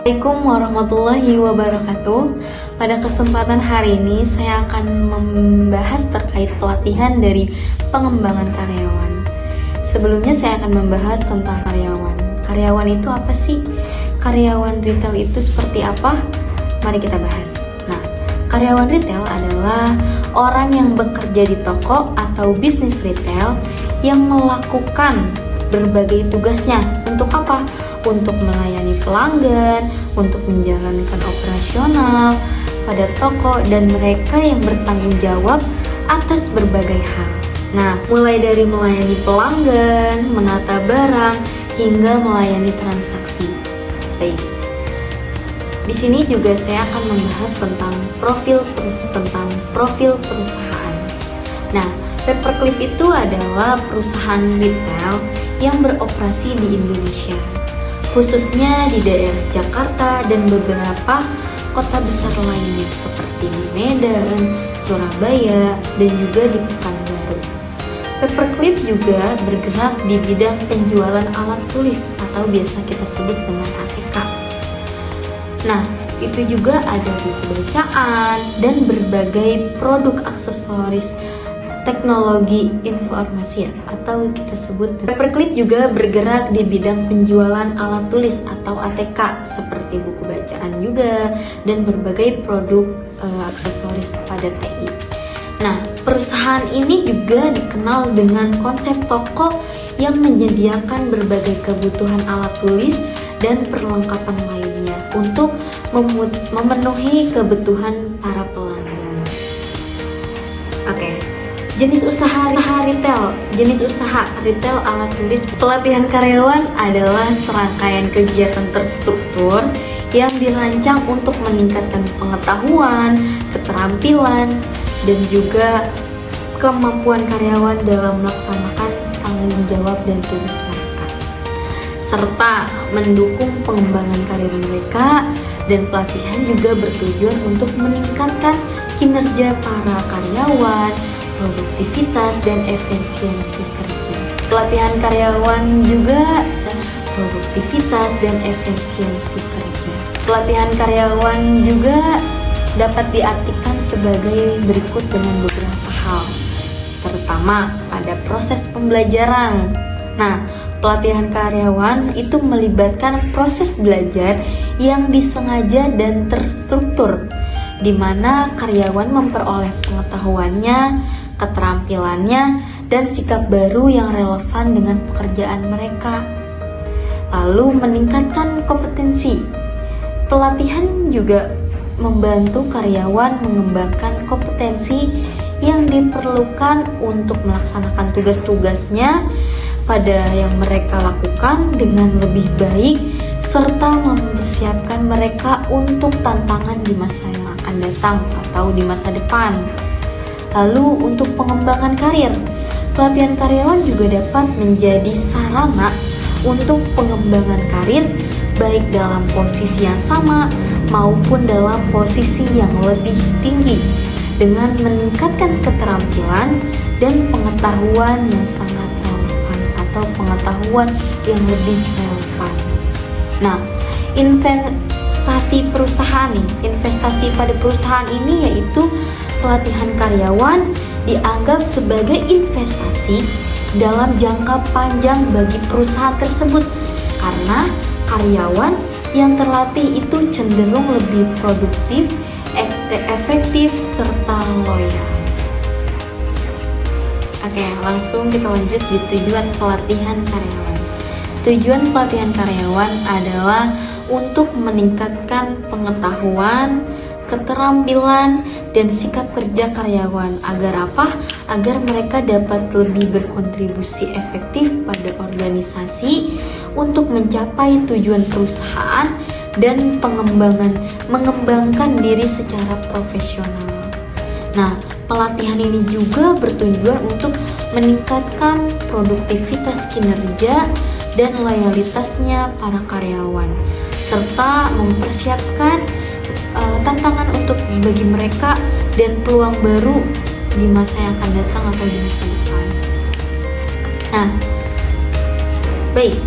Assalamualaikum warahmatullahi wabarakatuh. Pada kesempatan hari ini saya akan membahas terkait pelatihan dari pengembangan karyawan. Sebelumnya saya akan membahas tentang karyawan. Karyawan itu apa sih? Karyawan retail itu seperti apa? Mari kita bahas. Nah, karyawan retail adalah orang yang bekerja di toko atau bisnis retail yang melakukan berbagai tugasnya. Untuk apa? Untuk melayani pelanggan, untuk menjalankan operasional pada toko, dan mereka yang bertanggung jawab atas berbagai hal. Nah, mulai dari melayani pelanggan, menata barang, hingga melayani transaksi. Baik. Di sini juga saya akan membahas tentang profil perusahaan. Nah, Paperclip itu adalah perusahaan retail yang beroperasi di Indonesia, khususnya di daerah Jakarta dan beberapa kota besar lainnya seperti di Medan, Surabaya, dan juga di Pekanbaru. Paperclip juga bergerak di bidang penjualan alat tulis atau biasa kita sebut dengan ATK. Nah, itu juga ada buku bacaan dan berbagai produk aksesoris teknologi informasi atau kita sebut. Paperclip juga bergerak di bidang penjualan alat tulis atau ATK seperti buku bacaan juga dan berbagai produk aksesoris pada TI. Nah, perusahaan ini juga dikenal dengan konsep toko yang menyediakan berbagai kebutuhan alat tulis dan perlengkapan lainnya untuk memenuhi kebutuhan para pelanggan. Oke. Jenis usaha retail alat tulis. Pelatihan karyawan adalah serangkaian kegiatan terstruktur yang dirancang untuk meningkatkan pengetahuan, keterampilan, dan juga kemampuan karyawan dalam melaksanakan tanggung jawab dan tugas mereka, serta mendukung pengembangan karir mereka. Dan pelatihan juga bertujuan untuk meningkatkan kinerja para karyawan, produktivitas dan efisiensi kerja. Pelatihan karyawan juga produktivitas dan efisiensi kerja. Pelatihan karyawan juga dapat diartikan sebagai berikut dengan beberapa hal, terutama pada proses pembelajaran. Nah, pelatihan karyawan itu melibatkan proses belajar yang disengaja dan terstruktur, di mana karyawan memperoleh pengetahuannya, keterampilannya, dan sikap baru yang relevan dengan pekerjaan mereka, lalu meningkatkan kompetensi. Pelatihan juga membantu karyawan mengembangkan kompetensi yang diperlukan untuk melaksanakan tugas-tugasnya pada yang mereka lakukan dengan lebih baik, serta mempersiapkan mereka untuk tantangan di masa yang akan datang atau di masa depan. Lalu untuk pengembangan karir, pelatihan karyawan juga dapat menjadi sarana untuk pengembangan karir baik dalam posisi yang sama maupun dalam posisi yang lebih tinggi dengan meningkatkan keterampilan dan pengetahuan yang sangat relevan atau pengetahuan yang lebih relevan. Nah, investasi pada perusahaan ini yaitu pelatihan karyawan dianggap sebagai investasi dalam jangka panjang bagi perusahaan tersebut, karena karyawan yang terlatih itu cenderung lebih produktif, efektif, serta loyal. Oke, langsung kita lanjut di tujuan pelatihan karyawan. Tujuan pelatihan karyawan adalah untuk meningkatkan pengetahuan, keterampilan, dan sikap kerja karyawan. Agar apa? Agar mereka dapat lebih berkontribusi efektif pada organisasi untuk mencapai tujuan perusahaan dan mengembangkan diri secara profesional. Nah, pelatihan ini juga bertujuan untuk meningkatkan produktivitas kinerja dan loyalitasnya para karyawan, serta mempersiapkan tantangan untuk bagi mereka dan peluang baru di masa yang akan datang atau di masa depan. Nah, baik,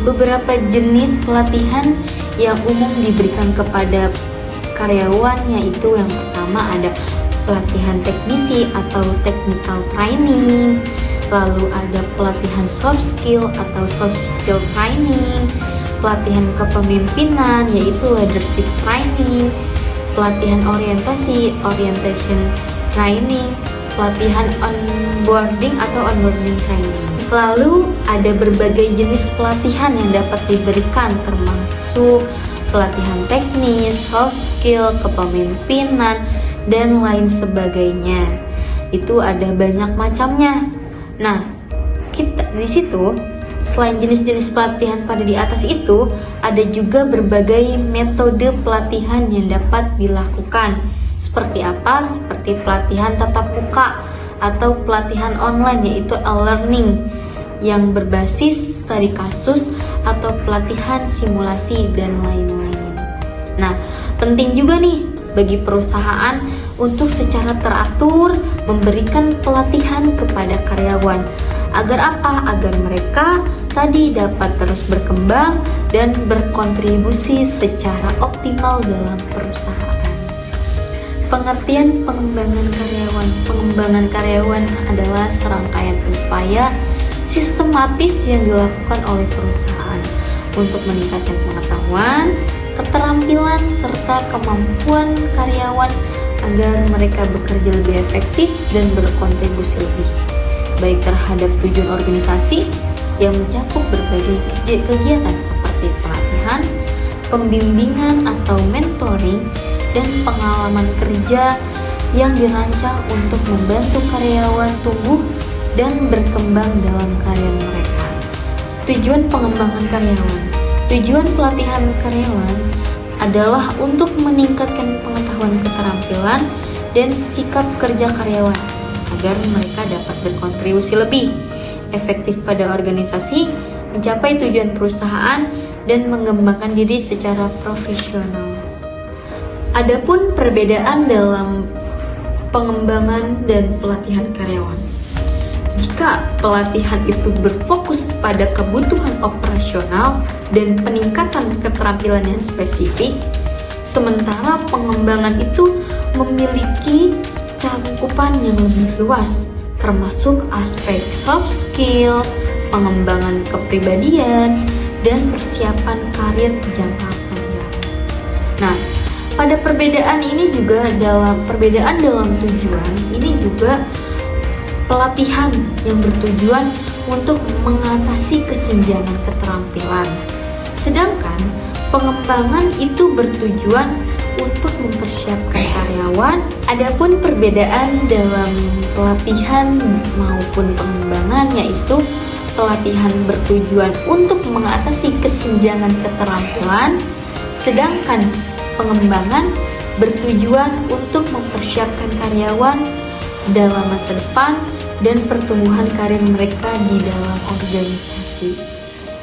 beberapa jenis pelatihan yang umum diberikan kepada karyawan, yaitu yang pertama ada pelatihan teknisi atau technical training, lalu ada pelatihan soft skill atau soft skill training, pelatihan kepemimpinan yaitu leadership training, pelatihan orientasi orientation training, pelatihan onboarding atau onboarding training. Selalu ada berbagai jenis pelatihan yang dapat diberikan, termasuk pelatihan teknis, soft skill, kepemimpinan, dan lain sebagainya. Itu ada banyak macamnya. Nah, kita di situ selain jenis-jenis pelatihan pada di atas itu, ada juga berbagai metode pelatihan yang dapat dilakukan. Seperti apa? Seperti pelatihan tatap muka atau pelatihan online, yaitu e-learning yang berbasis studi kasus atau pelatihan simulasi dan lain-lain. Nah, penting juga nih bagi perusahaan untuk secara teratur memberikan pelatihan kepada karyawan. Agar apa? Agar mereka tadi dapat terus berkembang dan berkontribusi secara optimal dalam perusahaan. Pengertian pengembangan karyawan. Pengembangan karyawan adalah serangkaian upaya sistematis yang dilakukan oleh perusahaan untuk meningkatkan pengetahuan, keterampilan, serta kemampuan karyawan agar mereka bekerja lebih efektif dan berkontribusi lebih baik terhadap tujuan organisasi yang mencakup berbagai kegiatan seperti pelatihan, pembimbingan atau mentoring, dan pengalaman kerja yang dirancang untuk membantu karyawan tumbuh dan berkembang dalam karir mereka. Tujuan pengembangan karyawan. Tujuan pelatihan karyawan adalah untuk meningkatkan pengetahuan, keterampilan, dan sikap kerja karyawan agar mereka dapat berkontribusi lebih efektif pada organisasi, mencapai tujuan perusahaan, dan mengembangkan diri secara profesional. Adapun perbedaan dalam pengembangan dan pelatihan karyawan. Jika pelatihan itu berfokus pada kebutuhan operasional dan peningkatan keterampilan yang spesifik, sementara pengembangan itu memiliki cakupan yang lebih luas, termasuk aspek soft skill, pengembangan kepribadian, dan persiapan karir jangka panjang. Nah, pada perbedaan dalam tujuan ini juga pelatihan yang bertujuan untuk mengatasi kesenjangan keterampilan. Sedangkan pengembangan itu bertujuan untuk mempersiapkan karyawan. Adapun perbedaan dalam pelatihan maupun pengembangan, yaitu pelatihan bertujuan untuk mengatasi kesenjangan keterampilan, sedangkan pengembangan bertujuan untuk mempersiapkan karyawan dalam masa depan dan pertumbuhan karir mereka di dalam organisasi.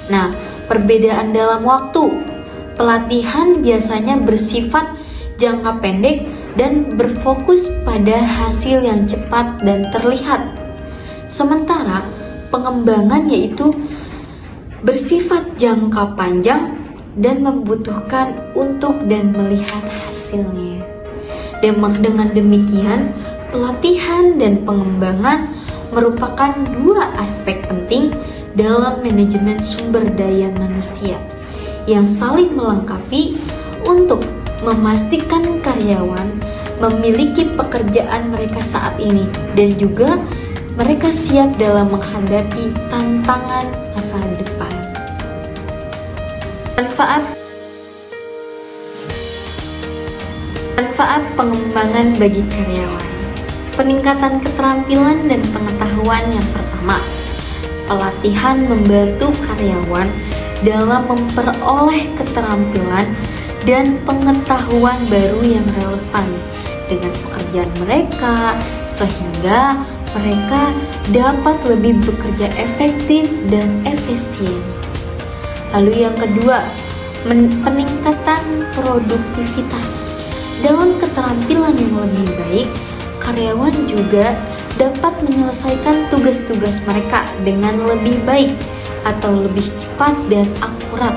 Nah, perbedaan dalam waktu. Pelatihan biasanya bersifat jangka pendek dan berfokus pada hasil yang cepat dan terlihat. Sementara pengembangan yaitu bersifat jangka panjang dan membutuhkan untuk dan melihat hasilnya. Dengan demikian, pelatihan dan pengembangan merupakan dua aspek penting dalam manajemen sumber daya manusia yang saling melengkapi untuk memastikan karyawan memiliki pekerjaan mereka saat ini dan juga mereka siap dalam menghadapi tantangan masa depan. Manfaat pengembangan bagi karyawan. Peningkatan keterampilan dan pengetahuan yang pertama. Pelatihan membantu karyawan dalam memperoleh keterampilan dan pengetahuan baru yang relevan dengan pekerjaan mereka, sehingga mereka dapat lebih bekerja efektif dan efisien. Lalu yang kedua, peningkatan produktivitas. Dalam keterampilan yang lebih baik, karyawan juga dapat menyelesaikan tugas-tugas mereka dengan lebih baik atau lebih cepat dan akurat,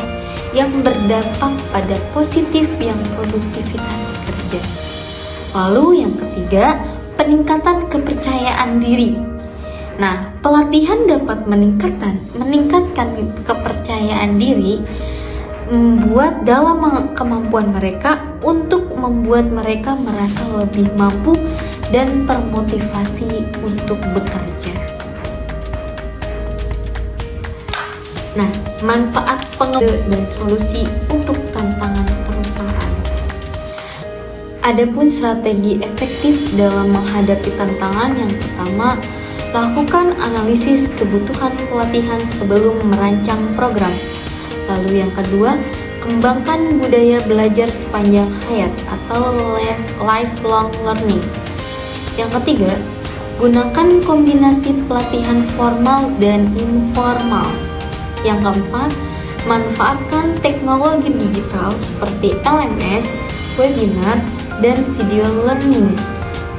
yang berdampak pada positif yang produktivitas kerja. Lalu yang ketiga, peningkatan kepercayaan diri. Nah, pelatihan dapat meningkatkan kepercayaan diri membuat dalam kemampuan mereka untuk membuat mereka merasa lebih mampu dan termotivasi untuk bekerja. Nah, manfaat pengembangan dan solusi untuk tantangan perusahaan. Adapun strategi efektif dalam menghadapi tantangan, yang pertama, lakukan analisis kebutuhan pelatihan sebelum merancang program. Lalu yang kedua, kembangkan budaya belajar sepanjang hayat atau lifelong learning. Yang ketiga, gunakan kombinasi pelatihan formal dan informal. Yang keempat, manfaatkan teknologi digital seperti LMS, webinar, dan video learning.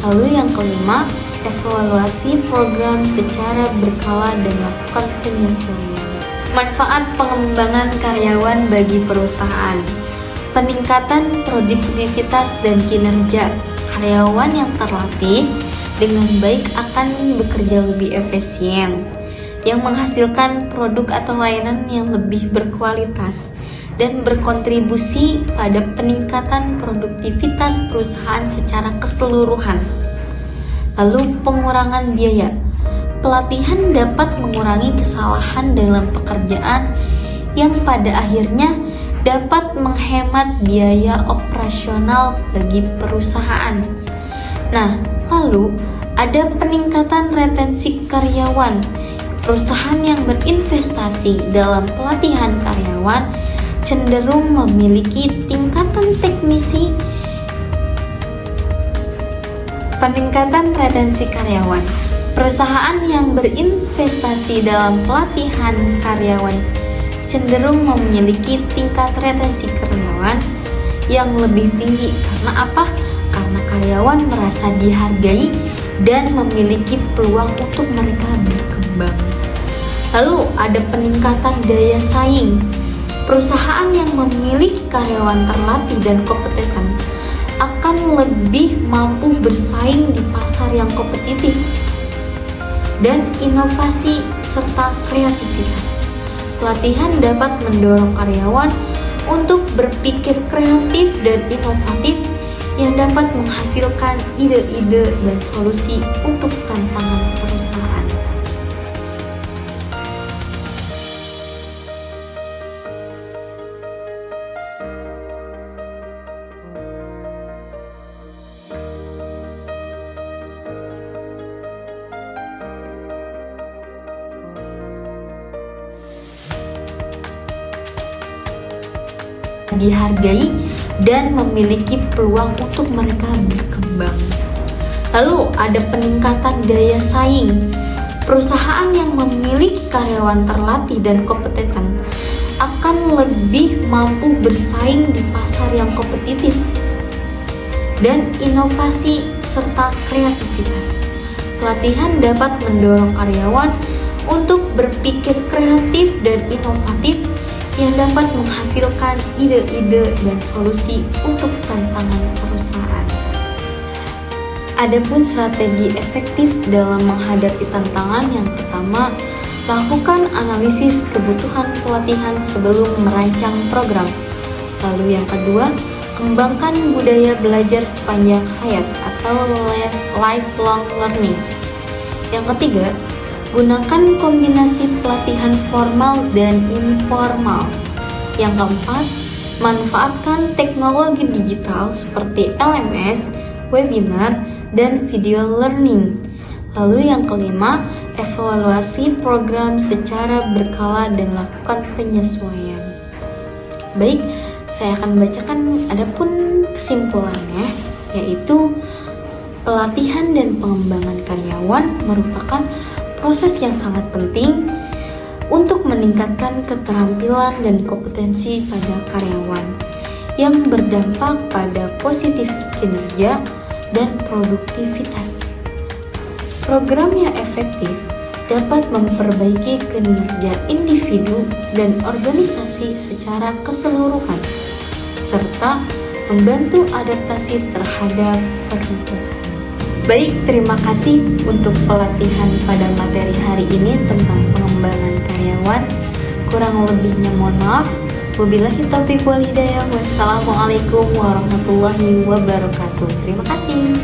Lalu yang kelima, evaluasi program secara berkala dan lakukan penyesuaian. Manfaat pengembangan karyawan bagi perusahaan. Peningkatan produktivitas dan kinerja. Karyawan yang terlatih dengan baik akan bekerja lebih efisien, yang menghasilkan produk atau layanan yang lebih berkualitas dan berkontribusi pada peningkatan produktivitas perusahaan secara keseluruhan. Lalu pengurangan biaya. Pelatihan dapat mengurangi kesalahan dalam pekerjaan yang pada akhirnya dapat menghemat biaya operasional bagi perusahaan. Nah, lalu ada peningkatan retensi karyawan. Perusahaan yang berinvestasi dalam pelatihan karyawan cenderung memiliki tingkatan teknisi. Peningkatan retensi karyawan. Perusahaan yang berinvestasi dalam pelatihan karyawan cenderung memiliki tingkat retensi karyawan yang lebih tinggi. Karena apa? Karena karyawan merasa dihargai dan memiliki peluang untuk mereka berkembang. Lalu ada peningkatan daya saing. Perusahaan yang memiliki karyawan terlatih dan kompeten akan lebih mampu bersaing di pasar yang kompetitif dan inovasi serta kreativitas. Pelatihan dapat mendorong karyawan untuk berpikir kreatif dan inovatif yang dapat menghasilkan ide-ide dan solusi untuk tantangan perusahaan. Dihargai dan memiliki peluang untuk mereka berkembang. Lalu ada peningkatan daya saing. Perusahaan yang memiliki karyawan terlatih dan kompeten akan lebih mampu bersaing di pasar yang kompetitif dan inovasi serta kreativitas. Pelatihan dapat mendorong karyawan untuk berpikir kreatif dan inovatif yang dapat menghasilkan ide-ide dan solusi untuk tantangan perusahaan. Adapun strategi efektif dalam menghadapi tantangan, yang pertama, lakukan analisis kebutuhan pelatihan sebelum merancang program. Lalu yang kedua, kembangkan budaya belajar sepanjang hayat atau lifelong learning. Yang ketiga, gunakan kombinasi pelatihan formal dan informal. Yang keempat, manfaatkan teknologi digital seperti LMS, webinar, dan video learning. Lalu yang kelima, evaluasi program secara berkala dan lakukan penyesuaian. Baik, saya akan bacakan adapun kesimpulannya, yaitu pelatihan dan pengembangan karyawan merupakan proses yang sangat penting untuk meningkatkan keterampilan dan kompetensi pada karyawan yang berdampak pada positif kinerja dan produktivitas. Program yang efektif dapat memperbaiki kinerja individu dan organisasi secara keseluruhan, serta membantu adaptasi terhadap perubahan. Baik, terima kasih untuk pelatihan pada materi hari ini tentang pengembangan karyawan. Kurang lebihnya mohon maaf. Wabillahi taufiq wal hidayah. Wassalamualaikum warahmatullahi wabarakatuh. Terima kasih.